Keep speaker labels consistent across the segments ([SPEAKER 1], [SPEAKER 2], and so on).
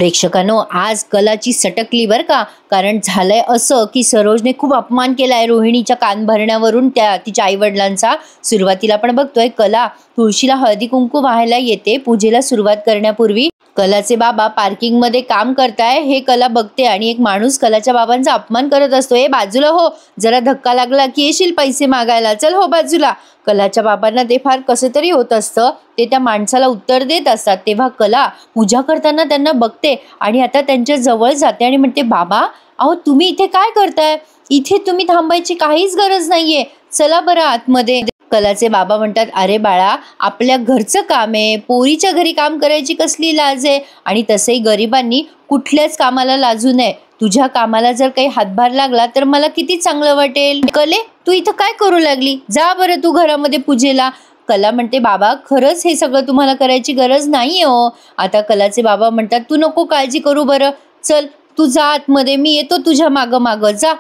[SPEAKER 1] प्रेक्षकांनो, आज कलाची सटकली बर का. कारण झालंय असं की सरोजने खूप अपमान केलाय रोहिणीच्या कान भरण्यावरून त्या तिच्या आई वडिलांचा. सुरुवातीला आपण बघतोय कला तुळशीला हळदी कुंकू वाहायला येते पूजेला सुरुवात करण्यापूर्वी. कलाचे बाबा पार्किंग मध्ये काम करताय हे कला बघते आणि एक माणूस कलाच्या बाबांचा अपमान करत असतो. ए बाजूला हो, जरा धक्का लागला की येशील पैसे मागायला, चल हो बाजूला. कलाच्या बाबांना ते फार कसं तरी होत असतं. ते त्या माणसाला उत्तर देत असतात. तेव्हा कला पूजा करताना त्यांना बघते आणि आता त्यांच्या जवळ जाते आणि म्हणते, बाबा अहो तुम्ही इथे काय करताय? इथे तुम्ही थांबायची काहीच गरज नाहीये, चला बरं आतमध्ये. कलाचे बाबा म्हणतात, अरे बाळा आपल्या घरचं काम आहे, पोरीच्या घरी काम करायची कसली लाज आहे? आणि तसंही गरिबांनी कुठल्याच कामाला लाजू नये. तुझ्या कामाला जर काही हातभार लागला तर मला किती चांगलं वाटेल. कले तू इथं काय करू लागली? जा बरं तू घरामध्ये पूजेला. कला म्हणते, बाबा खरंच हे सगळं तुम्हाला करायची गरज नाहीये हो. आता कलाचे बाबा म्हणतात, तू नको काळजी करू बरं, चल तू जा आतमध्ये, मी येतो तुझ्या मागं मागं, जा.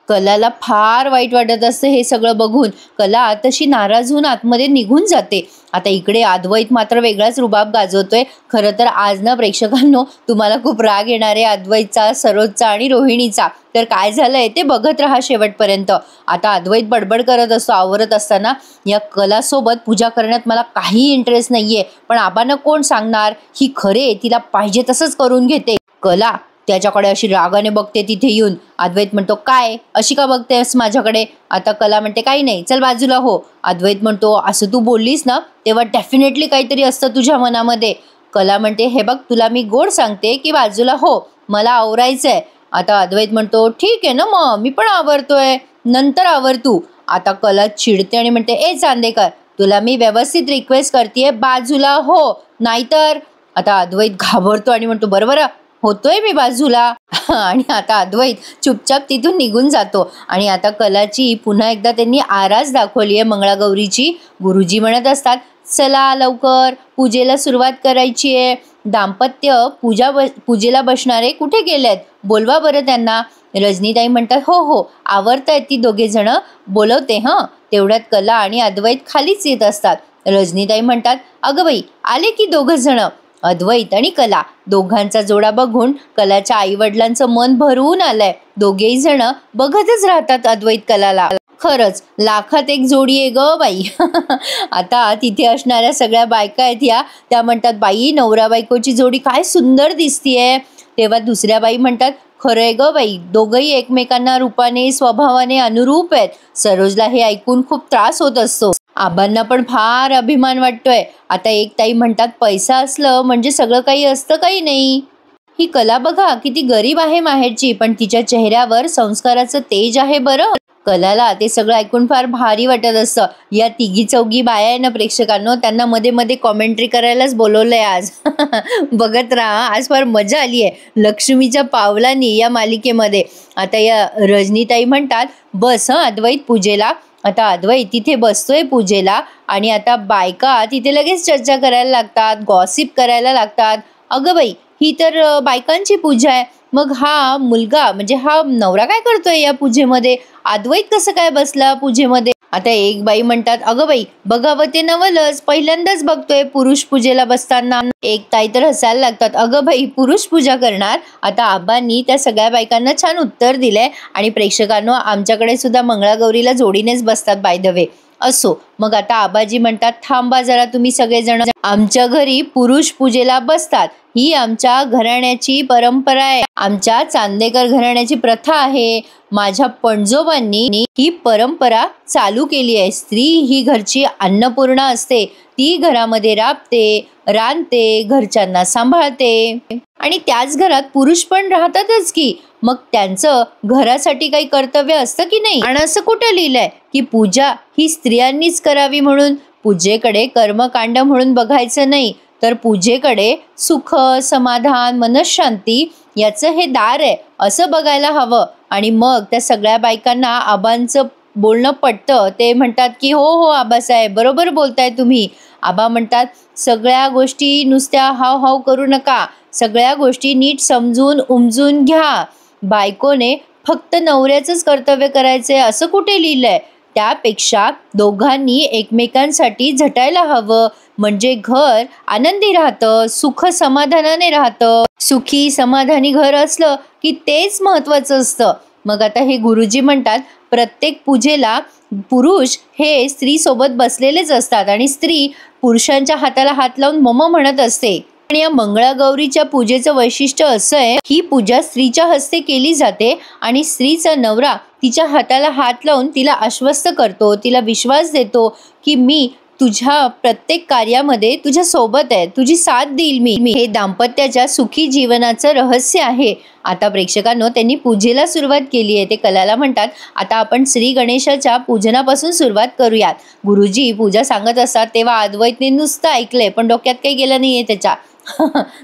[SPEAKER 1] कलाला फार वाईट वाटत असतं हे सगळं बघून. कला तशी नाराज होऊन आतमध्ये निघून जाते. आता इकडे अद्वैत मात्र वेगळाच रुबाब गाजवतोय. खरं तर आज ना प्रेक्षकांनो, तुम्हाला खूप राग येणार आहे अद्वैतचा, सरोजचा आणि रोहिणीचा. तर काय झालंय ते बघत राहा शेवटपर्यंत. आता अद्वैत बडबड करत असतो आवरत असताना, या कलासोबत पूजा करण्यात मला काही इंटरेस्ट नाहीये, पण आबांना कोण सांगणार? ही खरे तिला पाहिजे तसंच करून घेते. कला त्याच्याकडे अशी रागाने बघते तिथे येऊन. अद्वैत म्हणतो, काय अशी का बघतेस माझ्याकडे? आता कला म्हणते, काही नाही, चल बाजूला हो. अद्वैत म्हणतो, असं तू बोललीस ना तेव्हा डेफिनेटली काहीतरी असतं तुझ्या मनामध्ये. कला म्हणते, हे बघ तुला मी गोड सांगते की बाजूला हो, मला आवरायचंय. आता अद्वैत म्हणतो, ठीक आहे ना मग, मी पण आवरतोय, नंतर आवर तू. आता कला चिडते आणि म्हणते, ए चांदेकर तुला मी व्यवस्थित रिक्वेस्ट करतेय, बाजूला हो, नाहीतर. आता अद्वैत घाबरतो आणि म्हणतो, बरोबर होतोय मी बाजूला. आणि आता अद्वैत चुपचाप तिथून निघून जातो. आणि आता कलाची पुन्हा एकदा त्यांनी आरास दाखवली आहे मंगळागौरीची. गुरुजी म्हणत असतात, चला लवकर पूजेला सुरुवात करायची आहे. दाम्पत्य पूजेला बसणारे कुठे गेलेत? बोलवा बरं त्यांना. रजनीताई म्हणतात, हो हो आवरतायत ती दोघे जण, बोलवते हं. तेवढ्यात कला आणि अद्वैत खालीच येत असतात. रजनीताई म्हणतात, अगं बाई आले की दोघं जण. अद्वैत आणि कला दोघांचा जोडा बघून कलाच्या आई वडिलांचं मन भरून आलंय. दोघेही जण बघतच राहतात अद्वैत कलाला. खरंच लाखात एक जोडी आहे ग बाई. आता तिथे असणाऱ्या सगळ्या बायका आहेत त्या म्हणतात, बाई नवरा बायकोची जोडी काय सुंदर दिसतीये. तेव्हा दुसऱ्या बाई म्हणतात, खरंय ग बाई, दोघंही एकमेकांना रूपाने स्वभावाने अनुरूप आहेत. सरोजला हे ऐकून खूप त्रास होत असतो. आबांना पण फार अभिमान वाटतोय. आता एक ताई म्हणतात, पैसा असलं म्हणजे सगळं काही असतं काही नाही. ही कला बघा किती गरीब आहे माहेरची, पण तिच्या चेहऱ्यावर संस्काराचं तेज आहे बरं. कलाला ते सगळं ऐकून फार भारी वाटत असतं. या तिघी चौघी बाया आहे ना प्रेक्षकांनो, त्यांना मध्ये मध्ये कॉमेंट्री करायलाच बोलवलंय आज. बघत राहा, आज फार मजा आली आहे लक्ष्मीच्या पावलांनी या मालिकेमध्ये. आता या रजनीताई म्हणतात, बस अद्वैत पूजेला. आता अद्वैत तिथे बसतोय पूजेला आणि आता बायका तिथे लगेच चर्चा करायला लागतात, गॉसिप करायला लागतात. अगं बाई ही तर बायकांची पूजा आहे, मग हा मुलगा म्हणजे हा नवरा काय करतोय या पूजेमध्ये? अद्वैत कसं काय बसला पूजेमध्ये? आता एक बाई म्हणतात, अगं बाई बघावं ते नवलच, पहिल्यांदाच बघतोय पुरुष पूजेला बसताना. एक ताई तर हसायला लागतात, अगं बाई पुरुष पूजा करणार? आता आबांनी त्या सगळ्या बायकांना छान उत्तर दिलंय. आणि प्रेक्षकांनो, आमच्याकडे सुद्धा मंगळागौरीला जोडीनेच बसतात बाय द वे. असो मग आता आबाजी म्हणतात, थांबा जरा तुम्ही सगळेजण, आमच्या घरी पुरुष पूजेला बसतात, ही आमच्या घराण्याची परंपरा आहे, आमच्या चांदेकर घराण्याची प्रथा आहे. माझ्या पणजोबांनी ही परंपरा चालू केली आहे. स्त्री ही घरची अन्नपूर्णा असते, ती घरामध्ये राबते, रांधते, घरच्यांना सांभाळते आणि त्याच घरात पुरुष पण राहतातच की. मग त्यांचं घरासाठी काही कर्तव्य असतं की नाही? आणि असं कुठं लिहिलंय की पूजा ही स्त्रियांनीच करावी म्हणून? पूजेकडे कर्मकांड म्हणून बघायचं नाही, तर पूजेकडे सुख, समाधान, मनशांती याचं हे दार आहे असं बघायला हवं. आणि मग त्या सगळ्या बायकांना आबांचं बोलणं पटतं. ते म्हणतात की हो हो आबासाहेब बरोबर बोलताय तुम्ही. आबा म्हणतात, सगळ्या गोष्टी नुसत्या हाव हाव करू नका, सगळ्या गोष्टी नीट समजून उमजून घ्या. बायकोने फक्त नवऱ्याचंच कर्तव्य करायचंय असं कुठे लिहिलंय? त्यापेक्षा दोघांनी एकमेकांसाठी झटायला हवं, म्हणजे घर आनंदी राहतं, सुख समाधानाने राहतं. सुखी समाधानी घर असलं की तेच महत्वाचं असतं. मग आता हे गुरुजी म्हणतात, प्रत्येक पूजेला पुरुष हे स्त्री सोबत बसलेलेच असतात आणि स्त्री पुरुषांच्या हाताला हात लावून मम म्हणत असते. आणि या मंगळागौरीच्या पूजेचं वैशिष्ट्य असं आहे, ही पूजा स्त्रीच्या हस्ते केली जाते आणि स्त्रीचा नवरा तिच्या हाताला हात लावून तिला आश्वस्त करतो, तिला विश्वास देतो की मी तुझ्या प्रत्येक कार्यामध्ये तुझ्या सोबत आहे, तुझी साथ देईल मी. हे दाम्पत्याच्या सुखी जीवनाचं रहस्य आहे. आता प्रेक्षकांनो, त्यांनी पूजेला सुरुवात केली आहे. ते कलाला म्हणतात, आता आपण श्री गणेशाच्या पूजनापासून सुरुवात करूयात. गुरुजी पूजा सांगत असतात तेव्हा अद्वैतने नुसतं ऐकलंय पण डोक्यात काही गेलं नाहीये त्याच्या.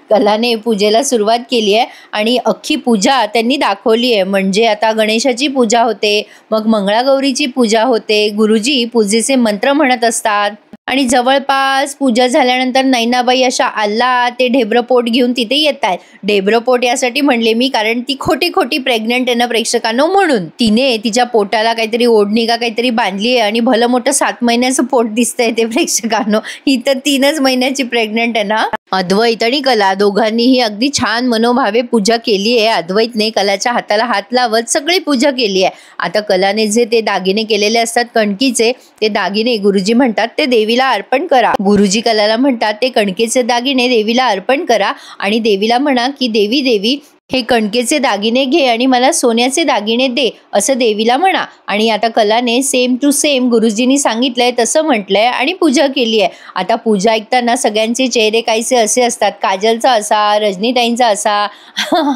[SPEAKER 1] कलाने पूजेला सुरुवात केली आहे आणि अख्खी पूजा त्यांनी दाखवली आहे. म्हणजे आता गणेशाची पूजा होते, मग मंगळागौरीची पूजा होते, गुरुजी पूजेचे मंत्र म्हणत असतात आणि जवळपास पूजा झाल्यानंतर नैनाबाई अशा आल्ला ते ढेबरपोट घेऊन तिथे येत आहेत. ढेबरपोट यासाठी म्हणले मी कारण ती खोटी खोटी प्रेग्नंट आहे ना प्रेक्षकांनो, म्हणून तिने तिच्या पोटाला काहीतरी ओढणी का काहीतरी बांधली आहे आणि भलं मोठं 7 महिन्याचं पोट दिसतंय ते प्रेक्षकांनो. ही तर 3च महिन्याची प्रेग्नंट आहे ना. अद्वैत आणि कला दोघांनीही अगदी छान मनोभावे पूजा केली आहे. अद्वैतने कलाच्या हाताला हात लावत सगळी पूजा केली आहे. आता कलाने जे ते दागिने केलेले असतात कणकीचे, ते दागिने गुरुजी म्हणतात ते देवीला अर्पण करा. गुरुजी कलाला म्हणतात ते कणकेचे दागिने देवीला अर्पण करा आणि देवीला म्हणा की देवी देवी हे कणकेचे दागिने घे आणि मला सोन्याचे दागिने दे, असं देवीला म्हणा. आणि आता कलाने सेम टू सेम गुरुजींनी सांगितलंय तसं म्हटलंय आणि पूजा केली आहे. आता पूजा ऐकताना सगळ्यांचे चेहरे काहीसे असे असतात, काजलचा असा, रजनीताईंचा असा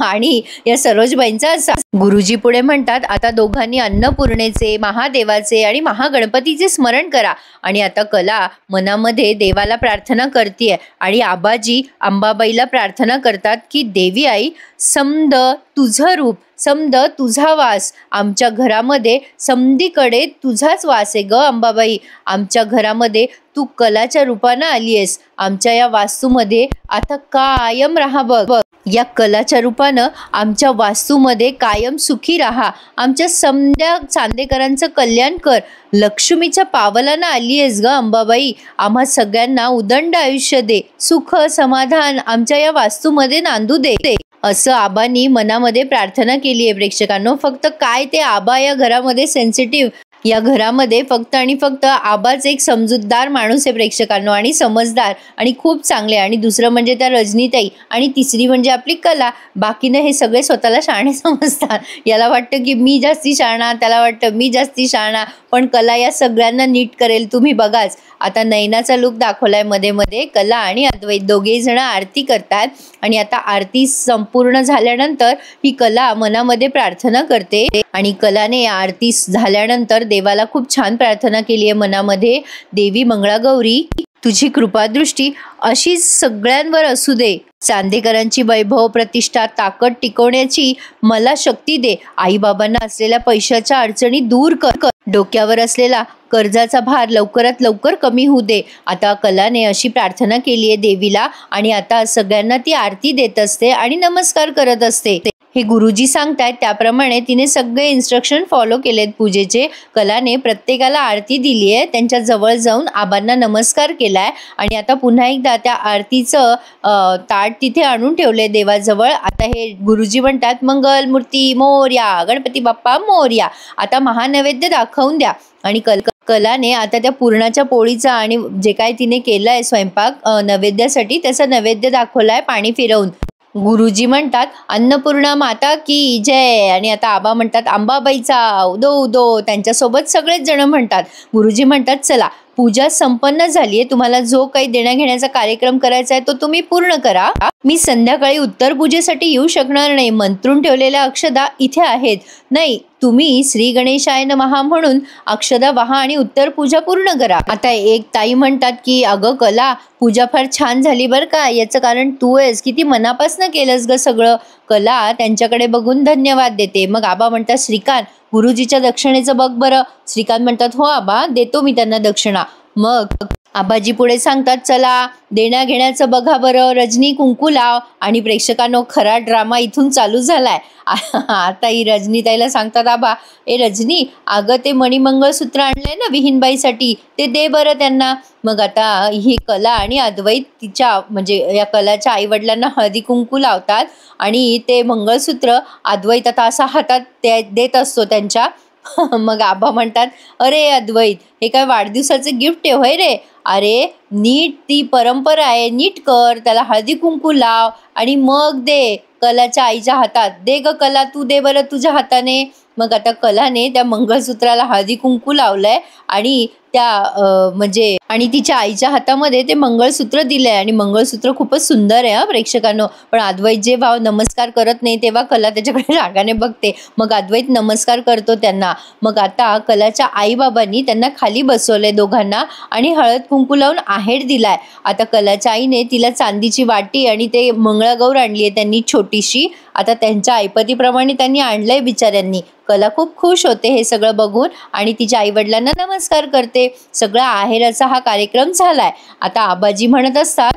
[SPEAKER 1] आणि या सरोजबाईंचा असा. गुरुजी पुढे म्हणतात, आता दोघांनी अन्नपूर्णेचे, महादेवाचे आणि महागणपतीचे स्मरण करा. आणि आता कला मनामध्ये देवाला प्रार्थना करते आणि आबाजी अंबाबाईला प्रार्थना करतात की देवी आई, समद तुझं रूप, समद तुझा वास, आमच्या घरामध्ये समधीकडे तुझाच वास आहे ग अंबाबाई. आमच्या घरामध्ये तू कलाच्या रूपानं आली आहेस, आमच्या या वास्तूमध्ये आता कायम राहा बघ. या कलाच्या रूपानं आमच्या वास्तूमध्ये कायम सुखी राहा. आमच्या समध्या चांदेकरांचं कल्याण कर. लक्ष्मीच्या पावलानं आली आहेस ग अंबाबाई. आम्हा सगळ्यांना उदंड आयुष्य दे, सुख समाधान आमच्या या वास्तूमध्ये नांदू दे, असं आबांनी मनामध्ये प्रार्थना केली आहे प्रेक्षकांनो. फक्त काय ते आबा या घरामध्ये सेन्सिटिव्ह, या घरामध्ये फक्त आणि फक्त आबाच एक समजूतदार माणूस आहे प्रेक्षकांनो आणि समजदार आणि खूप चांगले. आणि दुसरं म्हणजे त्या रजनीताई आणि तिसरी म्हणजे आपली कला. बाकीनं हे सगळे स्वतःला शहाणे समजतात. याला वाटतं की मी जास्ती शहाणा, त्याला वाटतं मी जास्ती शहाणा, पण कला या सगळ्यांना नीट करेल. तुम्ही बघाच आता नैनाचा लुक दाखवलाय मध्ये मध्ये. कला आणि अद्वैत दोघेही जण आरती करतात आणि आता आरती संपूर्ण झाल्यानंतर ही कला मनामध्ये प्रार्थना करते आणि कलाने आरती झाल्यानंतर देवाला खूप छान प्रार्थना केली आहे मनामध्ये. देवी मंगळागौरी, तुझी कृपादृष्टी अशी सगळ्यांवर असू दे. चांदेकरांची वैभव, प्रतिष्ठा, ताकद टिकवण्याची मला शक्ती दे. आई बाबांना असलेल्या पैशाच्या अडचणी दूर कर. डोक्यावर असलेला कर्जाचा भार लवकरात लवकर कमी होऊ दे. आता कलाने अशी प्रार्थना केली आहे देवीला आणि आता सगळ्यांना ती आरती देत असते आणि नमस्कार करत असते. हे गुरुजी सांगतायत त्याप्रमाणे तिने सगळे इन्स्ट्रक्शन फॉलो केलेत पूजेचे. कलाने प्रत्येकाला आरती दिली आहे, त्यांच्या जवळ जाऊन आबांना नमस्कार केलाय आणि आता पुन्हा एकदा त्या आरतीचं ताट तिथे आणून ठेवले देवाजवळ. आता हे गुरुजी म्हणतात, मंगल मूर्ती मोर्या, गणपती बाप्पा मोर्या. आता महानैवेद्य दाखवून द्या. आणि कलाने आता त्या पुरणाच्या पोळीचा आणि जे काय तिने केलंय स्वयंपाक नैवेद्यासाठी त्याचा नैवेद्य दाखवलाय पाणी फिरवून. गुरुजी म्हणतात अन्नपूर्णा माता की जय. आणि आता आबा म्हणतात अंबाबाईचा उदो उदो. त्यांच्यासोबत सगळेच जण म्हणतात. गुरुजी म्हणतात चला पूजा संपन्न झाली आहे, तुम्हाला जो काही देण्याघेण्याचा कार्यक्रम करायचा आहे तो तुम्ही पूर्ण करा. मी संध्याकाळी उत्तर पूजेसाठी येऊ शकणार नाही. मंत्रून ठेवलेल्या अक्षदा इथे आहेत. नाही, तुम्ही श्री गणेशाय नमः म्हणून अक्षदा वाहा आणि उत्तर पूजा पूर्ण करा. आता एक ताई म्हणतात की अगं कला, पूजा फार छान झाली बरं का, याचं कारण तू आहेस, किती मनापासनं केलंस ग सगळं. कला त्यांच्याकडे बघून धन्यवाद देते. मग आबा म्हणतात श्रीकांत, गुरुजीच्या दक्षिणेचं बघ बरं. श्रीकांत म्हणतात हो आबा, देतो मी त्यांना दक्षिणा. मग आबाजी पुढे सांगतात, चला देण्या घेण्याचं बघा बरं, रजनी कुंकू लाव. आणि प्रेक्षकांनो, खरा ड्रामा इथून चालू झालाय. आता ही रजनीताईला सांगतात आबा, ए रजनी, अगं ते मणिमंगळसूत्र आणलंय ना विहीनबाईसाठी, ते दे बरं त्यांना. मग आता ही कला आणि अद्वैत तिच्या म्हणजे या कलाच्या आईवडिलांना हळदी कुंकू लावतात आणि ते मंगळसूत्र अद्वैत आता असा हातात देत असतो त्यांच्या. मग आबा म्हणतात, अरे अद्वैत, हे काय वाढदिवसाचं गिफ्ट आहे होय रे? अरे नीट ती परंपरा आहे, नीट कर, त्याला हळदी कुंकू लाव आणि मग दे कलाच्या आईच्या हातात. दे ग कला, तू दे बरं तुझ्या हाताने. मग आता कलाने त्या मंगळसूत्राला हळदी कुंकू लावलंय आणि त्या म्हणजे आणि तिच्या आईच्या हातामध्ये ते मंगळसूत्र दिलंय आणि मंगळसूत्र खूपच सुंदर आहे प्रेक्षकांनो. पण अद्वैत जेव्हा नमस्कार करत नाही तेव्हा कला त्याच्याकडे रागाने बघते. मग अद्वैत नमस्कार करतो त्यांना. मग आता कलाच्या आईबाबांनी त्यांना खाली बसवलंय दोघांना आणि हळद कुंकू लावून आहेर दिलाय. आता कलाच्या आईने तिला चांदीची वाटी आणि ते मंगळागौर आणली आहे त्यांनी छोटीशी. आता त्यांच्या ऐपतीप्रमाणे त्यांनी आणलंय बिचाऱ्यांनी. कला खूप खुश होते हे सगळं बघून आणि तिच्या आईवडिलांना नमस्कार करते. सगळा आहेराचा हा कार्यक्रम झालाय. आता आबाजी म्हणत असतात,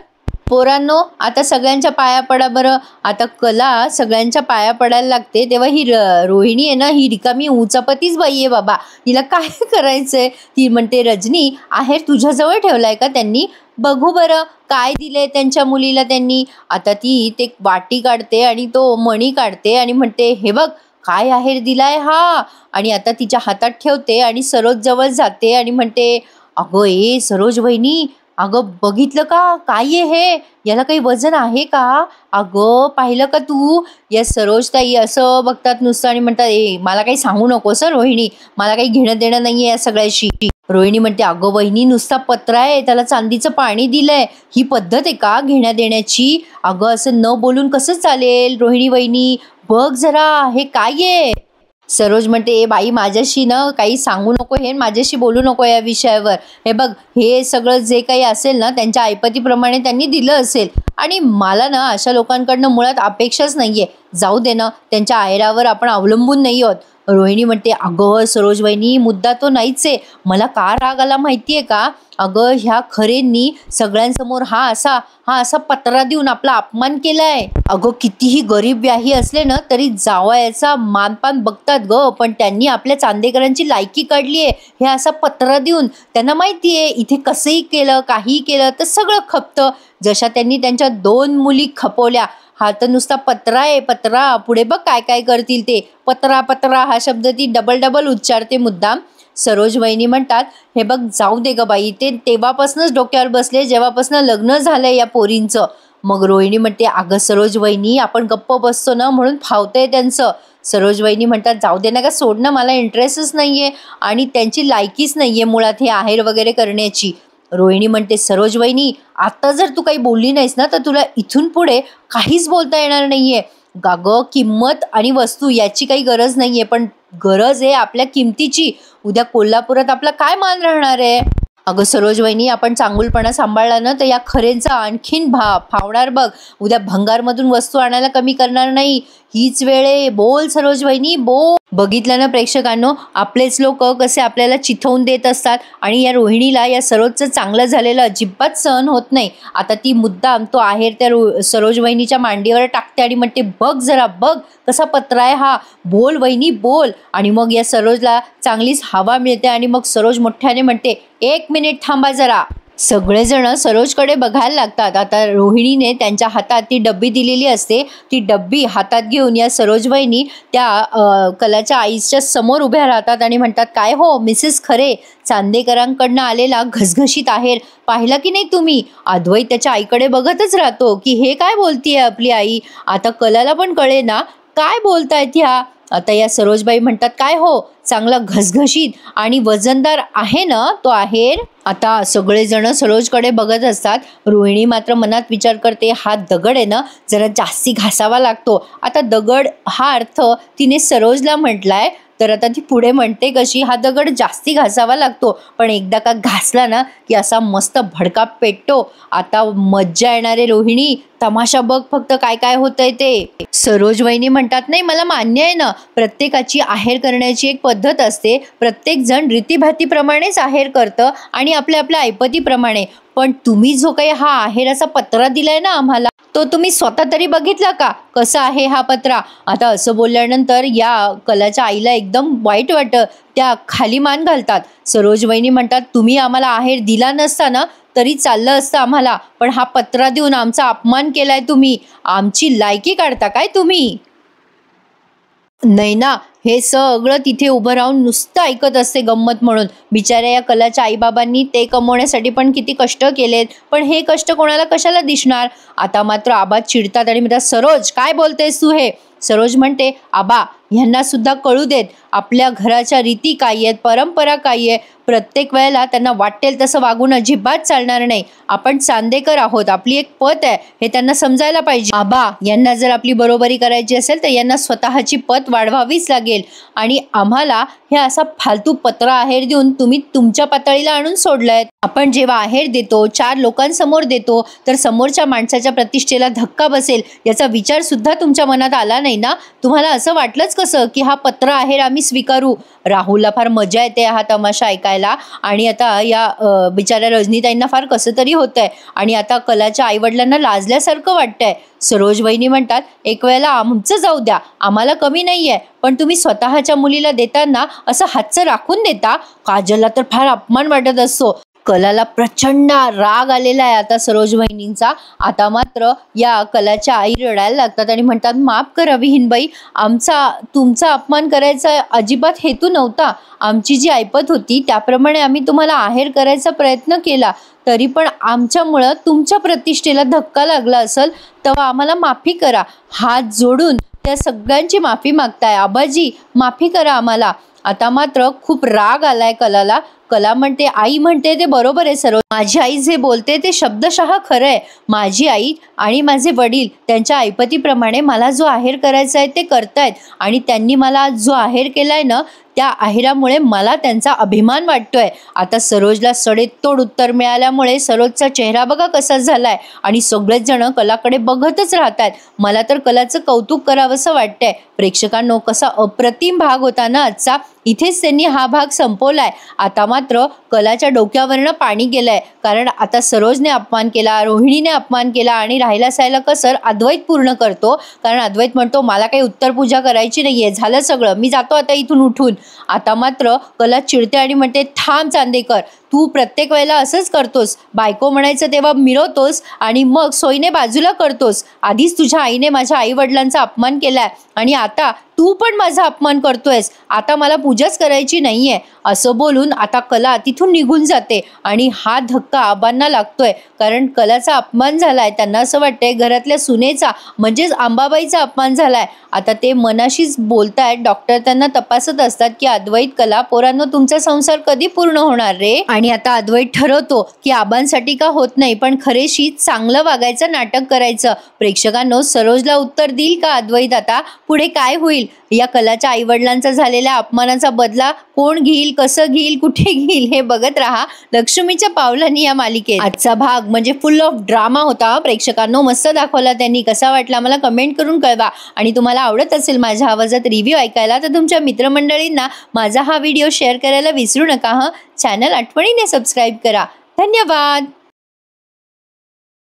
[SPEAKER 1] पोरांनो, आता सगळ्यांच्या पाया पडा बरं. आता कला सगळ्यांच्या पाया पडायला लागते तेव्हा ही रोहिणी आहे ना, ही रिकामी उचापतीच बाई आहे बाबा, हिला काय करायचंय. ती म्हणते, रजनी, आहेर तुझ्याजवळ ठेवलाय का त्यांनी? बघू बरं काय दिले त्यांच्या मुलीला त्यांनी. आता ती ते वाटी काढते आणि तो मणी काढते आणि म्हणते, हे बघ काय आहेर दिलाय हा. आणि आता तिच्या हातात ठेवते आणि सरोज जवळ जाते आणि म्हणते, अगं ए सरोज वहिनी, अगं बघितलं का, काय आहे हे, याला काही वजन आहे का? अगं पाहिलं का तू? या सरोज ताई असं बघतात नुसतं आणि म्हणतात, ए मला काही सांगू नको सर रोहिणी, मला काही घेणं देणं नाहीये या सगळ्याशी. रोहिणी म्हणते, अगं वहिनी, नुसता पत्रा आहे, त्याला चांदीचं पाणी दिलंय, ही पद्धत आहे का घेण्या देण्याची? अगं असं न बोलून कसं चालेल रोहिणी वहिनी, बघ जरा हे काय आहे. सरोज म्हणते, ए बाई, माझ्याशी ना काही सांगू नको हे, माझ्याशी बोलू नको या विषयावर. हे बघ, हे सगळं जे काही असेल ना त्यांच्या ऐपतीप्रमाणे त्यांनी दिलं असेल आणि मला ना अशा लोकांकडनं मुळात अपेक्षाच नाहीये. जाऊ दे ना, त्यांच्या आहेरावर आपण अवलंबून नाही आहोत. रोहिणी म्हणते, अगं सरोज वहिनी, मुद्दा तो नाहीच आहे. मला का राग आला माहितीये का? अगं ह्या खरेंनी सगळ्यांसमोर हा असा पत्रा देऊन आपला अपमान केलाय. अगं कितीही गरीब व्याही असले ना तरी जावयाचा मानपान बघतात ग, पण त्यांनी आपल्या चांदेकरांची लायकी काढली आहे हे असा पत्रा देऊन. त्यांना माहितीये इथे कसंही केलं, काहीही केलं तर सगळं खपतं. जशा त्यांनी त्यांच्या 2 मुली खपवल्या, हा तर नुसता पत्रा आहे, पत्रा. पुढे बघ काय काय करतील ते. पत्रा पत्रा हा शब्द ती डबल उच्चारते मुद्दाम. सरोज वहिनी म्हणतात, हे बघ जाऊ दे ग बाई, ते तेव्हापासूनच डोक्यावर बसले जेव्हापासून लग्न झालंय या पोरींचं. मग रोहिणी म्हणते, अगं सरोज वहिनी, आपण गप्प बसतो ना म्हणून फावतंय त्यांचं. सरोज वहिनी म्हणतात, जाऊ दे ना का, सोड ना, मला इंटरेस्टच नाहीये आणि त्यांची लायकीच नाहीये मुळात हे आहेर वगैरे करण्याची. रोहिणी म्हणते, सरोज वहिनी, आता जर तू काही बोलली नाहीस ना तर तुला इथून पुढे काहीच बोलता येणार नाहीये. गागं, किंमत आणि वस्तू याची काही गरज नाहीये, पण गरज आहे आपल्या किमतीची. उद्या कोल्हापुरात आपला काय मान राहणार आहे? अगं सरोज वहिनी, आपण चांगुलपणा सांभाळला ना तर या खरेंचा आणखीन फावणार बघ. उद्या भंगारमधून वस्तू आणायला कमी करणार नाही. हीच वेळ आहे, बोल सरोज वहिनी, बोल. बघितलं ना प्रेक्षकांनो, आपलेच लोक कसे आपल्याला चिथवून देत असतात आणि या रोहिणीला या सरोजचं चांगलं झालेलं अजिबात सहन होत नाही. आता ती मुद्दाम तो आहेर त्या सरोज वहिनीच्या मांडीवर टाकते आणि म्हणते, बघ जरा, बघ कसा पत्रा आहे हा, बोल वहिनी बोल. आणि मग या सरोजला चांगलीच हवा मिळते आणि मग सरोज मोठ्याने म्हणते, 1 मिनिट थांबा जरा. सगळेजण सरोजकडे बघायला लागतात. आता रोहिणीने त्यांच्या हातात ती डब्बी दिलेली असते, ती डब्बी हातात घेऊन या सरोज वहिनी त्या कलाच्या आईच्या समोर उभ्या राहतात आणि म्हणतात, काय हो मिसेस खरे, चांदेकरांकडनं आलेला घसघशीत आहेर पाहिला की नाही तुम्ही? अद्वैत त्याच्या आईकडे बघतच राहतो की हे काय बोलतीये आपली आई. आता कलाला पण कळे ना काय बोलतायत ह्या. आता या सरोजबाई म्हणतात, काय हो, चांगला घसघशीत आणि वजनदार आहे ना तो आहेर. आता सगळेजण सरोजकडे बघत असतात. रोहिणी मात्र मनात विचार करते, हा दगड आहे ना जरा जास्ती घासावा लागतो. आता दगड हा अर्थ तिने सरोजला म्हटलाय, तर आता ती पुढे म्हणते कशी, हा दगड जास्ती घासावा लागतो, पण एकदा का घासला ना की असा मस्त भडका पेटतो. आता मज्जा येणारे रोहिणी, तमाशा बघ फक्त काय काय होतंय ते. सरोज वहिनी म्हणतात, नाही मला मान्य आहे ना, प्रत्येकाची आहेर करण्याची एक पद्धत असते, प्रत्येक जण रीतीभातीप्रमाणेच आहेर करतं आणि आपल्या आपल्या ऐपतीप्रमाणे. पण तुम्ही जो काही हा आहेराचा पत्रा दिलाय ना आम्हाला, तो तुम्ही स्वतः तरी बघितला का, कसा आहे हा पत्रा. आता असं बोलल्यानंतर या कलाच्या आईला एकदम वाईट वाटतं, त्या खाली मान घालतात. सरोज वहिनी म्हणतात, तुम्ही आम्हाला आहेर दिला नसता ना तरी चाललं असतं आम्हाला, पण हा पत्रा देऊन आमचा अपमान केलाय तुम्ही, आमची लायकी काढता काय तुम्ही. नैना हे सगळं तिथे उभं राहून नुसतं ऐकत असते गंमत म्हणून. बिचाऱ्या या कलाच्या आईबाबांनी ते कमवण्यासाठी पण किती कष्ट केलेत, पण हे कष्ट कोणाला कशाला दिसणार. आता मात्र आबा चिडतात आणि म्हणतात, सरोज काय बोलतेस तू हे. सरोज म्हणते, आबा ह्यांना सुद्धा कळू देत, आपल्या घराच्या रीती काय आहेत, परंपरा काय आहे. प्रत्येक वेळेला त्यांना वाटेल तसं वागून अजिबात चालणार नाही. आपण चांदेकर आहोत, आपली एक पत आहे, हे त्यांना समजायला पाहिजे. आबा यांना जर आपली बरोबरी करायची असेल तर यांना स्वतःची पत वाढवावीच लागेल आणि आम्हाला हे असा फालतू पत्रा आहेर देऊन तुम्ही तुमच्या पातळीला आणून सोडलंय. आपण जेव्हा आहेर देतो, 4 लोकांसमोर देतो, तर समोरच्या माणसाच्या प्रतिष्ठेला धक्का बसेल याचा विचार सुद्धा तुमच्या मनात आला नाही ना. तुम्हाला असं वाटलंच कसं की हा पत्र आहेर आम्ही स्वीकारू. राहुलला फार मजा येते हा तमाशा ऐकायला आणि आता या बिचाऱ्या रजनीताईंना फार कसं तरी होतंय आणि आता कलाच्या आईवडिलांना लाजल्यासारखं वाटतंय. सरोज वहिनी म्हणतात, एक वेळेला आमचं जाऊ द्या, आम्हाला कमी नाहीये, पण तुम्ही स्वतःच्या मुलीला देताना असं हातचं राखून देता. काजलला तर फार अपमान वाटत असतो. कलाला प्रचंड राग आलेला आहे आता सरोज वहिनींचा. आता मात्र या कलाच्या आई रडायला लागतात आणि म्हणतात, माफ करा विहीनबाई, आमचा तुमचा अपमान करायचा अजिबात हेतू नव्हता. आमची जी ऐपत होती त्याप्रमाणे आम्ही तुम्हाला आहेर करायचा प्रयत्न केला, तरी पण आमच्यामुळं तुमच्या प्रतिष्ठेला धक्का लागला असेल तेव्हा आम्हाला माफी करा. हात जोडून त्या सगळ्यांची माफी मागताय. आबाजी माफी करा आम्हाला. आता मात्र खूप राग आलाय कलाला. कला म्हणते, आई म्हणते ते बरोबर आहे सरोज, माझी आई जे बोलते ते शब्दशः खरं आहे. माझी आई आणि माझे वडील त्यांच्या ऐपतीप्रमाणे मला जो आहेर करायचा आहे ते करतायत आणि त्यांनी मला जो आहेर केलाय ना त्या आहेरामुळे मला त्यांचा अभिमान वाटतोय. आता सरोजला सडेतोड उत्तर मिळाल्यामुळे सरोजचा चेहरा बघा कसा झालाय आणि सगळेच जण कलाकडे बघतच राहतात. मला तर कलाचं कौतुक करावंसं वाटतंय. प्रेक्षकांनो, कसा अप्रतिम भाग होता ना आजचा. इथेच त्यांनी हा भाग संपवलाय. आता मात्र कलाच्या डोक्यावरनं पाणी गेलंय, कारण आता सरोजने अपमान केला, रोहिणीने अपमान केला आणि राहिला सायला कसर अद्वैत पूर्ण करतो. कारण अद्वैत म्हणतो, मला काही उत्तर पूजा करायची नाहीये, झालं सगळं, मी जातो आता इथून उठून. आता मात्र कला चिडते आणि म्हणते, थांब चांदेकर, तू प्रत्येक वेळेला असंच करतोस. बायको म्हणायचं तेव्हा मिरवतोस आणि मग सोयीने बाजूला करतोस. आधीच तुझ्या आईने माझ्या आई वडिलांचा अपमान केलाय आणि आता तू पण माझा अपमान करतोयस. आता मला पूजाच करायची नाहीये. असं बोलून आता कला तिथून निघून जाते आणि हा धक्का आबांना लागतोय, कारण कलाचा अपमान झालाय. त्यांना असं वाटतंय घरातल्या सुनेचा म्हणजेच अंबाबाईचा अपमान झालाय. आता ते मनाशीच बोलतायत. डॉक्टर त्यांना तपासत असतात की अद्वैत, कला, पोरांनो तुमचा संसार कधी पूर्ण होणार रे. आणि आता अद्वैत ठरवतो की आबांसाठी का होत नाही, पण खरेशी चांगलं वागायचं, नाटक करायचं. प्रेक्षकांनो, सरोजला उत्तर देईल का अद्वैत? आता पुढे काय होईल? या कलाच्या आईवडिलांचा झालेल्या अपमानाचा बदला कोण घेईल, कसं घेईल, कुठे घेईल हे बघत राहा लक्ष्मीच्या पावलांनी या मालिकेत. आजचा भाग म्हणजे फुल ऑफ ड्रामा होता. प्रेक्षकांनो, मस्त दाखवला त्यांनी. कसा वाटला मला कमेंट करून कळवा आणि तुम्हाला आवडत असेल माझ्या आवाजात रिव्ह्यू ऐकायला तर तुमच्या मित्रमंडळींना माझा हा व्हिडिओ शेअर करायला विसरू नका. चॅनल आठवणीने सबस्क्राईब करा. धन्यवाद.